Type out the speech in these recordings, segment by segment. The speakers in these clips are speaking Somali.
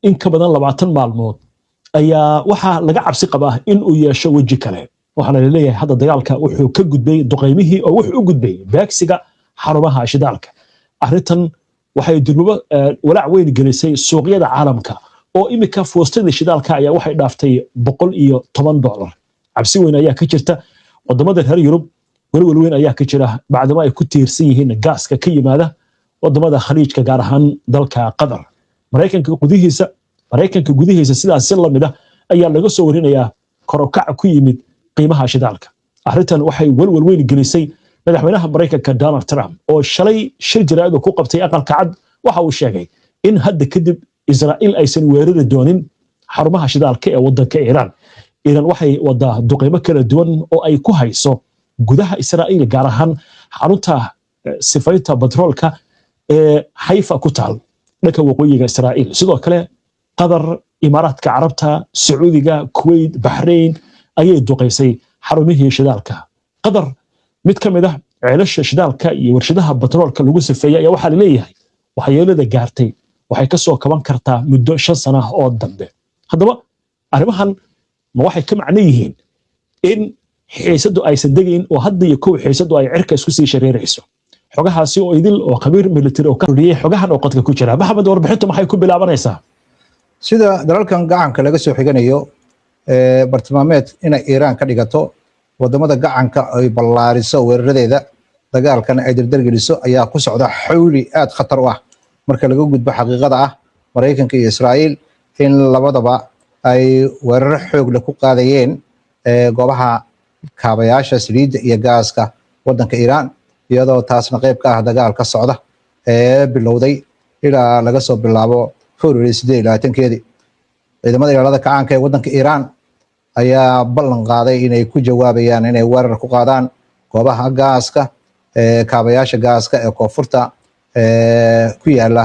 in ka badan 20 maalmood ayaa waxaa laga cabsi qabaa in uu yeesho weji kale waxaana la leeyahay hadda dagaalka wuxuu ka gudbay duqeymihii oo wuxuu u gudbay beegsiga xarumaha shidaalka arrintan waxay dulmo walaac weyn gelisay suuqyada caalamka oo imika foostada shidaalka ayaa waxay dhaaftay $110 cabsi weyn ayaa ka jirta wadamada reer Yurub walwal weyn ayaa ka jira bacdama ay ku tiirsan yihiin gaaska ka yimaada wadamada khaliijka gaar ahaan dalka Qatar Mareykanka gudihiisa sidaas si lamid ah ayaa laga soo warinayaa kor u kac ku yimid qiimaha shidaalka arrintan waxay walwal weyn gelisay madaxweynaha Mareykanka Donald Trump oo shalay shir jaraa'id ku qabtay aqalka cad waxa uu sheegay in hadda kadib Israa'iil aysan weerari doonin xarumaha shidaalka ee wadanka Iran waxay wadaa duqeymo kala duwan oo ay ku hayso gudaha Israa'iil gaar ahaan xarunta sifaynta batroolka ee Haifa ku taal dhanka waqooyiga Israa'iil sidoo kale Qatar Imaaraadka Carabta Sacuudiga Kuwait Bahrain ayay duqeysay xarumihii shidaalka Qatar mid ka mid ah ceelasha shidaalka iyo warshadaha batroolka lagu sifeeyay ayaa waxa la leeyahay waxyeelada gaartay waxay ka soo kaban kartaa muddo 5 sano oo dambe haddaba arrimahan ma waxay ka macno yihiin in xiisadu aysan degayn oo hadda iyo kow xiisadu ay cirka isku sii shareerayso xogahaasi oo idil oo khabiir military oo ka horiyay xogahan oo qadka ku jira maxamed warbixintu maxay ku bilaabanaysaa sida dalalkan gacanka laga soo xiganayo bartilmaameed inay Iran ka dhigato wadamada gacanka ay ballaariso weeraradeeda dagaalkan ay dardargeliso ayaa ku socda xawli aad khatar u ah marka laga gudbo xaqiiqada ah Mareykanka iyo Israa'iil in labadaba ay weerar xoog leh ku qaadayeen goobaha kaabayaasha saliidda iyo gaaska wadanka Iran iyadoo taasna qayb ka ah dagaal ka socda bilowday ilaa laga soo bilaabo February 28-keedii ciidamada ilaalada kacaanka ee wadanka Iran ayaa ballan qaaday inay ku jawaabayaan inay weerar ku qaadaan goobaha gaaska kaabayaasha gaaska ee koonfurta ku yaala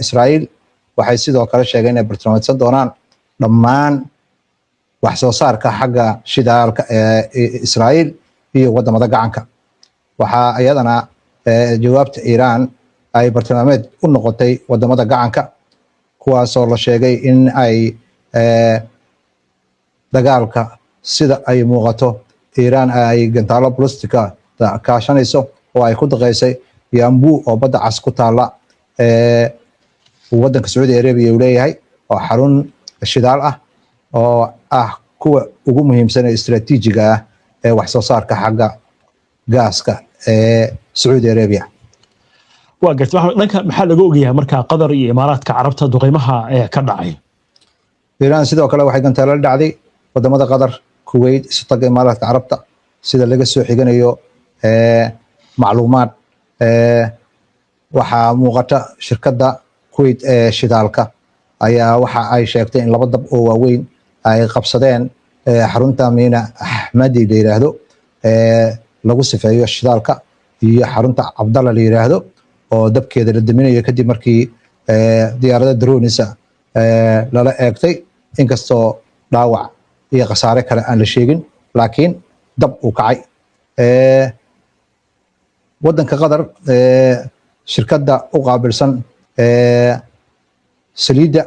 Israa'iil waxay sidoo kale sheegeen inay bartilmaameedsan doonaan dhammaan wax soo saarka xagga shidaalka ee Israa'iil iyo wadamada gacanka waxa ayadana jawaabta Iran ay bartilmaameed u noqotay wadamada gacanka kuwaasoo la sheegay in ay dagaalka sida ay muuqato Iran ay gantaalo ballistika kaashanayso oo ay ku daqeysay Yanbu oo badda cas ku taala wadanka Saudi Arabia uu leeyahay oo xarun shidaal ah oo ah kuwa ugu muhiimsan ee istiraatiijiga ah ee wax soo saarka xagga gaaska ee Saudi Arabia waa gartay dhanka maxaa laga ogayaa marka Qatar iyo Imaaraadka Carabta duqeymaha ee ka dhacay Iran sidoo kale waxay gantaalo la dhacday wadamada Qatar Kuwait Istaga Imaaraadka Carabta sida laga soo xiganayo macluumaad waxa muuqata shirkadda Kuwait ee shidaalka ayaa waxa ay sheegtay in laba dab oo waaweyn ay qabsadeen xarunta Miina Ahmadi la yiraahdo lagu sifeeyo shidaalka iyo xarunta Abdallah la yiraahdo oo dabkeeda la daminayo kadib markii diyaarada drones lala eegtay inkastoo dhaawac iyo khasaare kale aan la sheegin laakiin dab uu kacay wadanka Qatar shirkadda u qaabilsan saliidda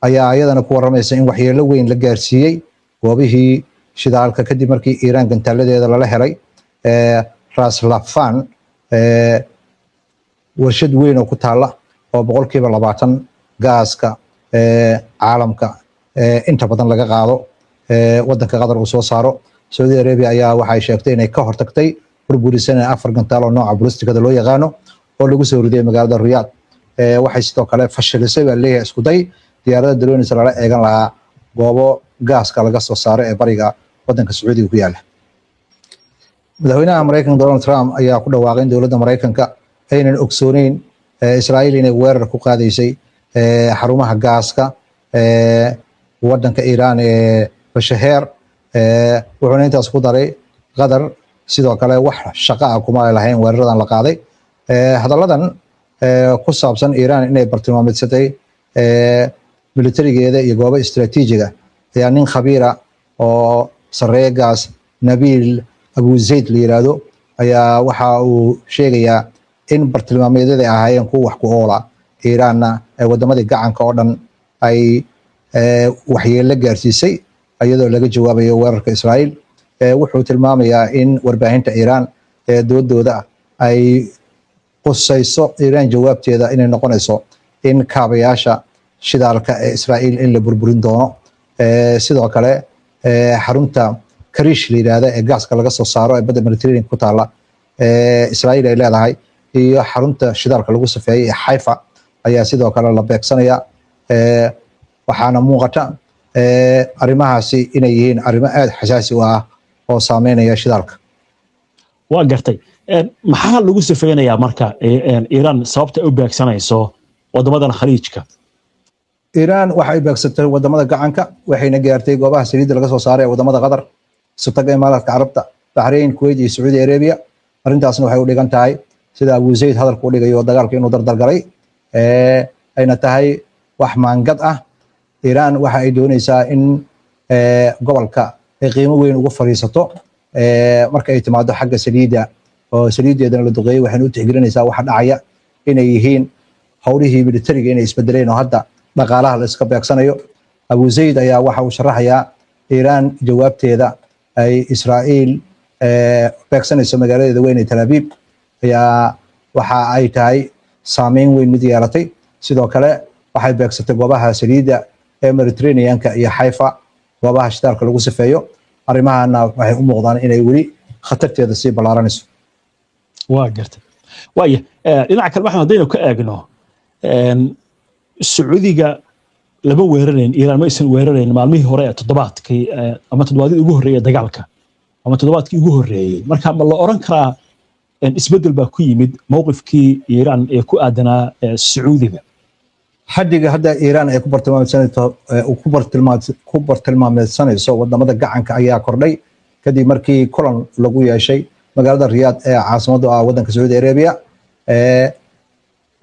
ayaa ayadana ku waramaysa in waxyeello weyn la gaarsiiyey goobihii shidaalka kadib markii Iran gantaaladeeda lala helay Ras Laffan warshad weyn oo ku taala oo 20% gaaska caalamka inta badan laga qaado wadanka Qatar uu soo saaro Saudi Arabia ayaa waxay sheegtay inay ka hortagtay burburisana 4 gantaal oo nooca ballistikada loo yaqaano oo lagu soo riday magaalada Riyadh waxay sidoo kale fashilisay leeyahay isku day diyaarada drones lala eegan lahaa goobo gaaska laga soo saaro ee bariga wadanka Sacuudiga ku yaala madaxweynaha Mareykanka Donald Trump ayaa ku dhawaaqay in dowladda Mareykanka aynan ogsooneyn Israa'iil inay weerar ku qaadaysay xarumaha gaaska wadanka Iran ee Bashaheer wuxuuna intaas ku daray Qatar sidoo kale wax shaqo ah kuma lahayn weeraradan la qaaday hadalladan ku saabsan Iran inay bartilmaameedsatay militarigeeda iyo goobo istiraatiijiga ayaa nin khabiira oo sareeya gaas Nabil Abu Zaid la yiraahdo ayaa waxa uu sheegayaa in bartilmaameedyada ay ahaayeen kuwa wax ku oola Iranna ee wadamadii gacanka oo dhan ay waxyeello gaarsiisay iyadoo laga jawaabayo weerarka Israa'iil. Wuxuu tilmaamayaa in warbaahinta Iiraan doodooda ay qusayso Iiraan jawaabteeda inay noqonayso in kaabayaasha shidaalka ee Israa'iil in la burburin doono. Sidoo kale xarunta Karish la yiraahdo ee gaaska laga soo saaro ee badda Mediterranean ku taala Israa'iil ay leedahay iyo xarunta shidaalka lagu safeeyay ee Haifa ayaa sidoo kale la beegsanaya. Waxaana muuqata arrimahaasi inay yihiin arrimo aad xasaasi u ah oo saameynaya shidaalka. waa gartay maxaa lagu safeynayaa marka Iiraan sababta u beegsanayso wadamadan khaliijka? Iiraan waxay beegsatay wadamada gacanka waxayna gaartay goobaha saliidda laga soo saaray wadamada Qatar, Sultanka Imaaraadka Carabta, Bahrain, Kuwait iyo Saudi Arabia. Arrintaasna waxay u dhigan tahay sida Abu Zayd hadalku u dhigayo dagaalka inuu dardargalay ayna tahay wax maangad ah. Iiraan waxa ay doonaysaa in gobolka ay qiimo weyn ugu fariisato marka ay timaado xagga saliidda oo saliiddeedana la duqeeyay. waxayna u tixgelinaysaa waxa dhacaya inay yihiin howlihii militariga inay isbedeleen oo hadda dhaqaalaha la iska beegsanayo. Abu Zayd ayaa waxa uu sharaxayaa Iiraan jawaabteeda ay Israa'iil beegsanayso magaaladeeda weyn ee Tel Aviv ayaa waxa ay tahay saameyn weyn mid yeelatay. sidoo kale waxay beegsatay goobaha saliidda ee Mediterranean-ka iyo Haifa, goobaha shidaalka lagu safeeyo. arrimahana waxay u muuqdaan inay weli khatarteeda sii ballaaranayso. waa gartay waaya dhinaca kale waxaan haddaynu ka eegno Sacuudiga lama weerarayn, Iiraan ma aysan weerarayn maalmihii hore ee toddobaadkii ama toddobaadyadii ugu horreeyay dagaalka ama toddobaadkii ugu horreeyay. marka ma la oran karaa isbedel baa ku yimid mowqifkii Iiraan ee ku aadanaa Sacuudiga? xaddiga hadda Iiraan ay ku bartilmaameedsanayso wadamada gacanka ayaa kordhay kadib markii kulan lagu yeeshay magaalada Riyaad ee caasimadda ah wadanka Saudi Arabia.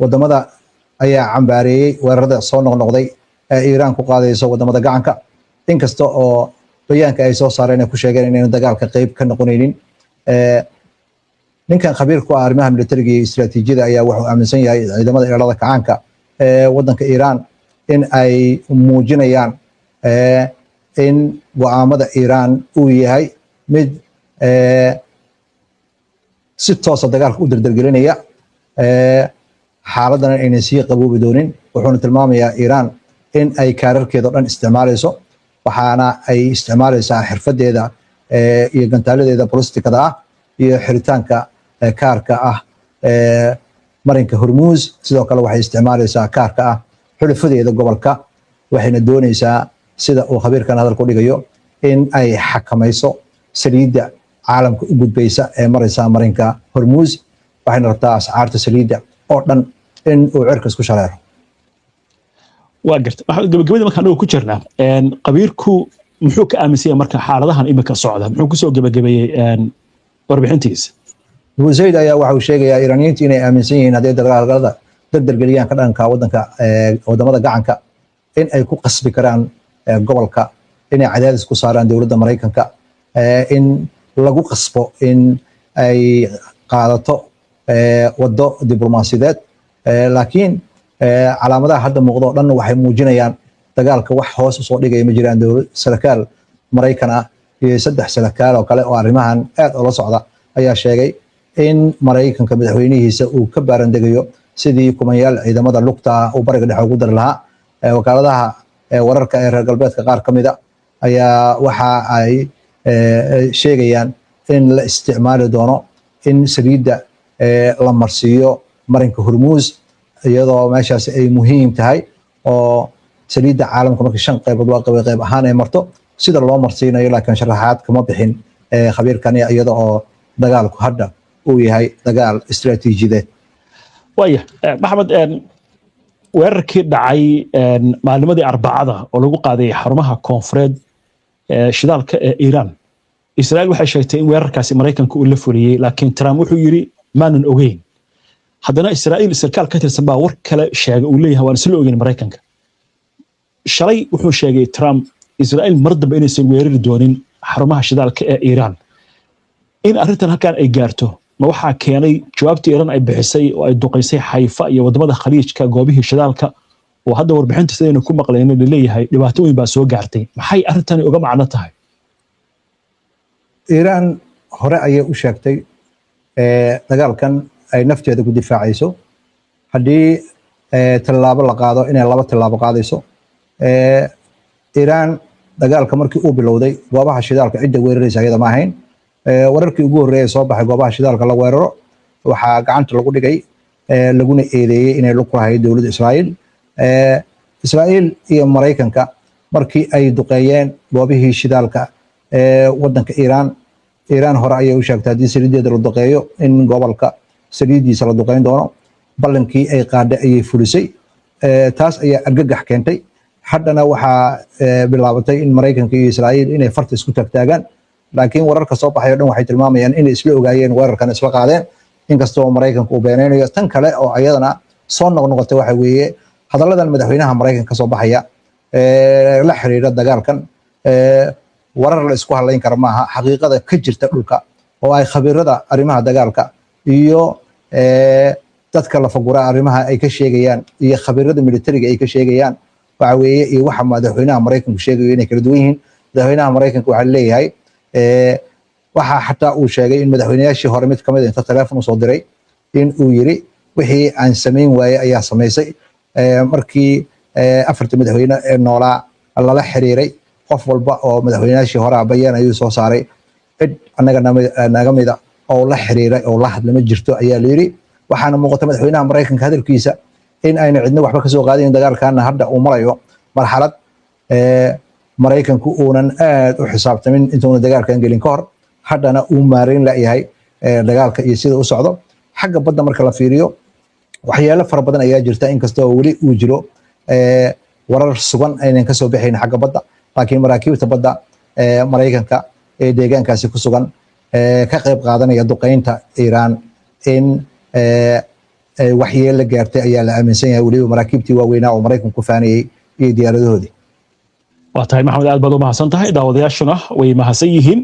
wadamada ayaa cambaareeyay weerarada soo noqnoqday ee Iiraan ku qaadayso wadamada gacanka, inkasta oo bayaanka ay soo saareen ay ku sheegeen inaynu dagaalka qayb ka noqonaynin. ninkan khabiir ku ah arrimaha militariga iyo istiraatiijiyada ayaa wuxuu aaminsan yahay ciidamada ilaalada kacaanka wadanka Iiraan in ay muujinayaan in go'aamada Iiraan uu yahay mid si toos ah dagaalka u dardargelinaya xaaladana aynan sii qaboobi doonin. wuxuuna tilmaamayaa Iiraan in ay kaararkeeda dhan isticmaalayso, waxaana ay isticmaalaysaa xirfadeeda iyo gantaaladeeda bolistikada ah iyo xiritaanka kaarka ah marinka Hormuz. sidoo kale waxay isticmaalaysaa kaarka ah xulafadeeda gobolka, waxayna doonaysaa sida uu khabiirkan hadalku dhigayo in ay xakamayso saliidda caalamka u gudbaysa ee maraysa marinka Hormuz. waxayna rabtaa ascaarta saliidda oo dhan in uu cirka isku shareero. waa gartay gabagabadii markaan anagu ku jirnaa qabiirku muxuu ka aaminsan yahay marka xaaladahan imika socda? muxuu kusoo gabagabeeyey warbixintiisa? Abu Zayd ayaa waxa uu sheegayaa Iiraaniyiintu inay aaminsan yihiin hadday dagaalada dardargeliyaan ka dhanka wadamada gacanka in ay ku qasbi karaan gobolka inay cadaadis ku saaraan dowladda Maraykanka, in lagu qasbo in ay qaadato wado diblomaasiyadeed. laakiin calaamadaha hadda muuqdo dhan waxay muujinayaan dagaalka wax hoos usoo dhigaya ma jiraan. sarkaal Maraykan ah iyo 3 sarkaal oo kale oo arrimahan aad ula socda ayaa sheegay in Maraykanka madaxweynihiisa uu ka baarandegayo sidii kumanyaal ciidamada lugta uu bariga dhexe ugu dari lahaa. wakaaladaha wararka ee reer galbeedka qaar ka mid ah ayaa waxa ay sheegayaan in la isticmaali doono in saliidda la marsiiyo marinka Hormuz, iyadoo meeshaas ay muhiim tahay oo saliidda caalamka markii 5 qaybood loo qabay qayb ahaan ay marto sida loo marsiinayo. laakiin sharaxaad kama bixin khabiirkani iyada oo dagaalku hadda uu yahay dagaal istiraatiijiyadeed. waaya maxamed weerarkii dhacay maalnimadii Arbacada oo lagu qaaday xarumaha koonfureed shidaalka ee Iiraan, Israa'iil waxay sheegtay in weerarkaasi Maraykanka uu la fuliyay, laakiin Trump wuxuu yiri maanan ogeyn. haddana Israa'iil sarkaal ka tirsan baa war kale sheegay uu leeyahay waan isla ogeyn Maraykanka. shalay wuxuu sheegay Trump Israa'iil mar dambe inaysan weerari doonin xarumaha shidaalka ee Iiraan. in arrintan halkan ay gaarto ma waxaa keenay jawaabtii Iiraan ay bixisay oo ay duqaysay Haifa iyo wadamada khaliijka goobihii shidaalka وهذا warbixinta sidaynu ku maqlayno leeyahay dhibaatooyin baa soo gaartay maxay arintani uga macno tahay Iran hore ayay u sheegtay dagaalkan ay nafteeda ku difaacayso haddii tallaabo la qaado inay laba tallaabo qaadayso Iran dagaalka markii uu bilowday goobaha shidaalka cidda weeraraysa ayada ma ahayn wararkii ugu horeeyay soo baxay goobaha shidaalka la weeraro waxaa gacanta lagu dhigay laguna eedeeyay inay lug ku lahayd dowladda Israa'iil iyo Mareykanka markii ay duqeeyeen goobihii shidaalka wadanka Iran hore ayay u sheegtay haddii saliideeda la duqeeyo in gobolka saliidiisa la duqeyn doono ballankii ay qaadhay ayay fulisay taas ayaa argagax keentay haddana waxaa bilaabatay in Mareykanka iyo Israa'iil inay farta isku taagtaagaan laakiin wararka soo baxay oo dhan waxay tilmaamayaan in isla ogaayeen weerarkan isla qaadeen inkastoo Mareykanku uu beenaynayo tan kale oo ayadana soo noqnoqotay waxa weeye hadalladan madaxweynaha Mareykanka ka soo baxaya la xiriira dagaalkan warar la isku halayn karo maaha xaqiiqada ka jirta dhulka oo ay khabiirada arrimaha dagaalka iyo dadka la fagura arrimaha ay ka sheegayaan iyo khabiirada militariga ay ka sheegayaan waxa weeye iyo waxa madaxweynaha Mareykanku sheegayo inay kala duwan yihiin madaxweynaha Mareykanku waxa leeyahay waxa xataa uu sheegay in madaxweynayaashii hore mid kamid inta telefoon soo diray in uu yiri wixii aan sameyn waayay ayaa sameysay markii afarta madaxweyne ee noolaa lala xiriiray qof walba oo madaxweynayaashii hore bayaan ayuu soo saaray cid naga mida oo la xiriiray oo la hadlama jirto ayaa la yiri waxaana muuqata madaxweynaha Mareykanka hadalkiisa in ayna cidna waxba ka soo qaadin dagaalkan hadda uu marayo marxalad Mareykanku uunan aad u xisaabtamin intuuna dagaalkan gelin ka hor haddana uu maareyn la yahay dagaalka iyo sida u socdo xagga badda marka la fiiriyo waxyaalo fara badan ayaa jirta inkastoo weli uu jiro warar sugan aynan ka soo bixin xagga badda laakiin maraakiibta badda Mareykanka ee deegaankaasi ku sugan ka qayb qaadanaya duqeynta Iran in waxyeello gaartay ayaa la aaminsan yahay waliba maraakiibtii waaweynaa oo Mareykanku faanayay iyo diyaaradahoodii waa tahay maxamed aad baad u mahadsan tahay daawadayaashuna way mahadsan yihiin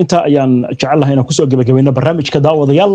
inta ayaan jecel lahay inaan kusoo gabagabayno barnaamijka daawadayaal